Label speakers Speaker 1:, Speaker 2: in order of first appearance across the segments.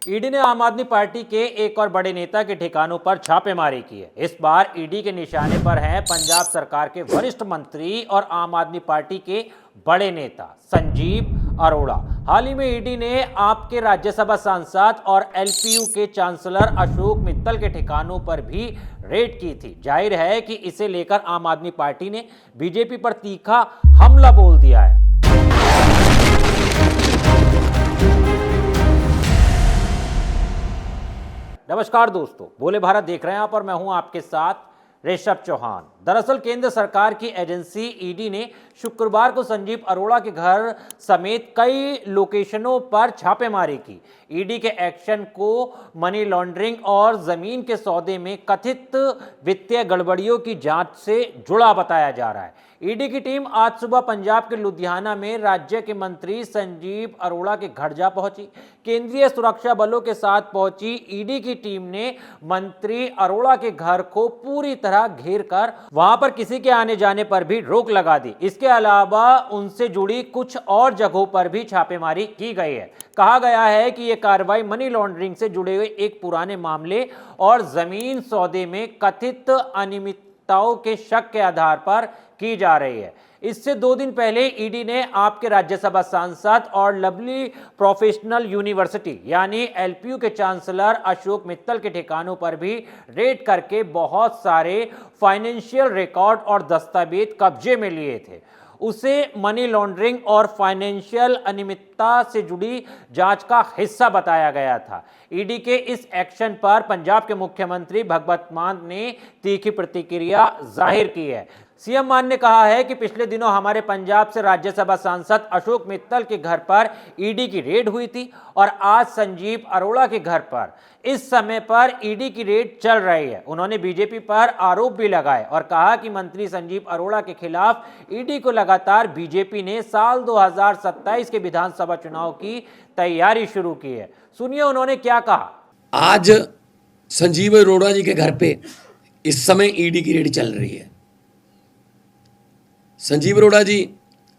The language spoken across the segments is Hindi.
Speaker 1: ईडी ने आम आदमी पार्टी के एक और बड़े नेता के ठिकानों पर छापेमारी की है। इस बार ईडी के निशाने पर हैं पंजाब सरकार के वरिष्ठ मंत्री और आम आदमी पार्टी के बड़े नेता संजीव अरोड़ा। हाल ही में ईडी ने आपके राज्यसभा सांसद और एलपीयू के चांसलर अशोक मित्तल के ठिकानों पर भी रेड की थी। जाहिर है कि इसे लेकर आम आदमी पार्टी ने बीजेपी पर तीखा हमला बोल दिया है। नमस्कार दोस्तों, बोले भारत देख रहे हैं आप और मैं हूं आपके साथ ऋषभ चौहान। दरअसल केंद्र सरकार की एजेंसी ईडी ने शुक्रवार को संजीव अरोड़ा के घर समेत कई लोकेशनों पर छापेमारी की। ईडी के एक्शन को मनी लॉन्ड्रिंग और जमीन के सौदे में कथित वित्तीय गड़बड़ियों की जांच से जुड़ा बताया जा रहा है। ईडी की टीम आज सुबह पंजाब के लुधियाना में राज्य के मंत्री संजीव अरोड़ा के घर जा पहुंची। केंद्रीय सुरक्षा बलों के साथ पहुंची ईडी की टीम ने मंत्री अरोड़ा के घर को पूरी तरह घेर कर वहां पर किसी के आने जाने पर भी रोक लगा दी। इसके अलावा उनसे जुड़ी कुछ और जगहों पर भी छापेमारी की गई है। कहा गया है कि यह कार्रवाई मनी लॉन्ड्रिंग से जुड़े हुए एक पुराने मामले और जमीन सौदे में कथित अनियमितताओं के शक के आधार पर की जा रही है। इससे 2 दिन पहले ईडी ने आपके राज्यसभा सांसद और लवली प्रोफेशनल यूनिवर्सिटी यानी एलपीयू के चांसलर अशोक मित्तल के ठिकानों पर भी रेड करके बहुत सारे फाइनेंशियल रिकॉर्ड और दस्तावेज कब्जे में लिए थे। उसे मनी लॉन्ड्रिंग और फाइनेंशियल अनियमितता से जुड़ी जांच का हिस्सा बताया गया था। ईडी के इस एक्शन पर पंजाब के मुख्यमंत्री भगवंत मान ने तीखी प्रतिक्रिया जाहिर की है। सीएम मान ने कहा है कि पिछले दिनों हमारे पंजाब से राज्यसभा सांसद अशोक मित्तल के घर पर ईडी की रेड हुई थी और आज संजीव अरोड़ा के घर पर इस समय पर ईडी की रेड चल रही है। उन्होंने बीजेपी पर आरोप भी लगाए और कहा कि मंत्री संजीव अरोड़ा के खिलाफ ईडी को लगातार बीजेपी ने साल 2027 के विधानसभा चुनाव की तैयारी शुरू की है। सुनिए उन्होंने क्या कहा।
Speaker 2: आज संजीव अरोड़ा जी के घर पे इस समय ईडी की रेड चल रही है। संजीव अरोड़ा जी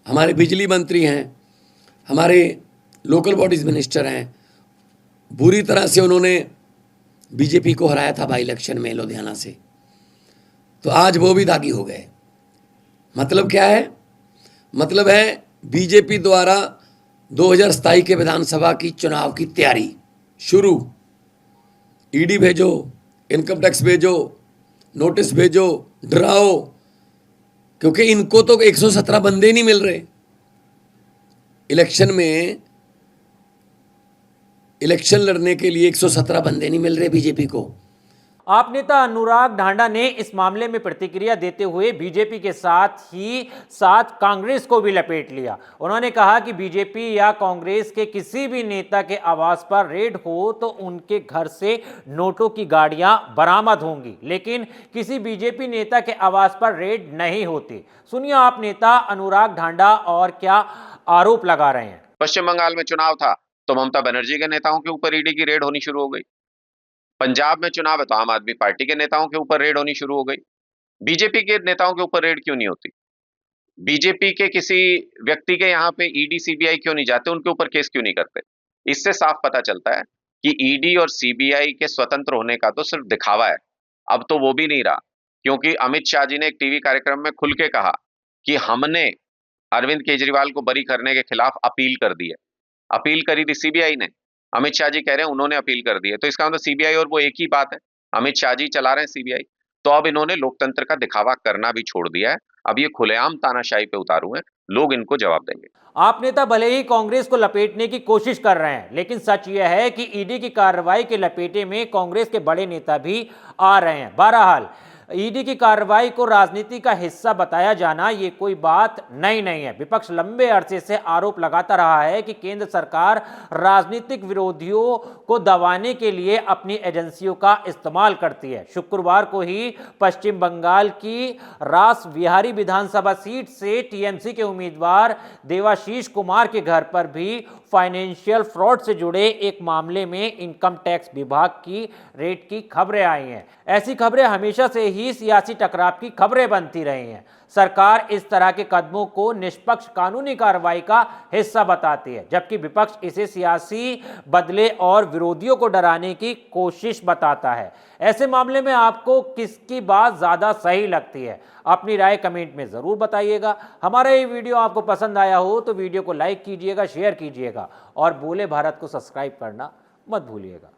Speaker 2: हमारे बिजली मंत्री हैं, हमारे लोकल बॉडीज मिनिस्टर हैं। बुरी तरह से उन्होंने बीजेपी को हराया था बाई इलेक्शन में लुधियाना से, तो आज वो भी दागी हो गए। मतलब क्या है? मतलब है बीजेपी द्वारा 2027 के विधानसभा की चुनाव की तैयारी शुरू। ईडी भेजो, इनकम टैक्स भेजो, नोटिस भेजो, डराओ, क्योंकि इनको तो 117 बंदे नहीं मिल रहे। इलेक्शन लड़ने के लिए 117 बंदे नहीं मिल रहे बीजेपी को।
Speaker 1: आप नेता अनुराग ढांडा ने इस मामले में प्रतिक्रिया देते हुए बीजेपी के साथ कांग्रेस को भी लपेट लिया। उन्होंने कहा कि बीजेपी या कांग्रेस के किसी भी नेता के आवास पर रेड हो तो उनके घर से नोटों की गाड़ियां बरामद होंगी, लेकिन किसी बीजेपी नेता के आवास पर रेड नहीं होती। सुनिए आप नेता अनुराग ढांडा और क्या आरोप लगा रहे हैं।
Speaker 3: पश्चिम बंगाल में चुनाव था तो ममता बनर्जी के नेताओं के ऊपर ईडी की रेड होनी शुरू हो गई। पंजाब में चुनाव है तो आम आदमी पार्टी के नेताओं के ऊपर रेड होनी शुरू हो गई। बीजेपी के नेताओं के ऊपर रेड क्यों नहीं होती? बीजेपी के किसी व्यक्ति के यहाँ पे ईडी सीबीआई क्यों नहीं जाते, उनके ऊपर केस क्यों नहीं करते? इससे साफ पता चलता है कि ईडी और सीबीआई के स्वतंत्र होने का तो सिर्फ दिखावा है। अब तो वो भी नहीं रहा, क्योंकि अमित शाह जी ने एक टीवी कार्यक्रम में खुल के कहा कि हमने अरविंद केजरीवाल को बरी करने के खिलाफ अपील कर दी है। अपील करी थी सीबीआई ने, अमित शाह जी कह रहे हैं उन्होंने अपील कर दी है, तो इसका मतलब सीबीआई और वो एक ही बात है। अमित शाह जी चला रहे हैं सीबीआई, तो अब इन्होंने लोकतंत्र का दिखावा करना भी छोड़ दिया है। अब ये खुलेआम तानाशाही पे उतारू हैं, लोग इनको जवाब देंगे।
Speaker 1: आप नेता भले ही कांग्रेस को लपेटने की कोशिश कर रहे हैं, लेकिन सच यह है कि ईडी की कार्रवाई के लपेटे में कांग्रेस के बड़े नेता भी आ रहे हैं। बहरहाल ईडी की कार्रवाई को राजनीति का हिस्सा बताया जाना ये कोई बात नई नहीं है। विपक्ष लंबे अरसे से आरोप लगाता रहा है कि केंद्र सरकार राजनीतिक विरोधियों को दबाने के लिए अपनी एजेंसियों का इस्तेमाल करती है। शुक्रवार को ही पश्चिम बंगाल की रास बिहारी विधानसभा सीट से टीएमसी के उम्मीदवार देवाशीष कुमार के घर पर भी फाइनेंशियल फ्रॉड से जुड़े एक मामले में इनकम टैक्स विभाग की रेड की खबरें आई हैं। ऐसी खबरें हमेशा से ही सियासी टकराव की खबरें बनती रही हैं। सरकार इस तरह के कदमों को निष्पक्ष कानूनी कार्रवाई का हिस्सा बताती है, जबकि विपक्ष इसे सियासी बदले और विरोधियों को डराने की कोशिश बताता है। ऐसे मामले में आपको किसकी बात ज्यादा सही लगती है? अपनी राय कमेंट में जरूर बताइएगा। हमारा ये वीडियो आपको पसंद आया हो तो वीडियो को लाइक कीजिएगा, शेयर कीजिएगा और बोले भारत को सब्सक्राइब करना मत भूलिएगा।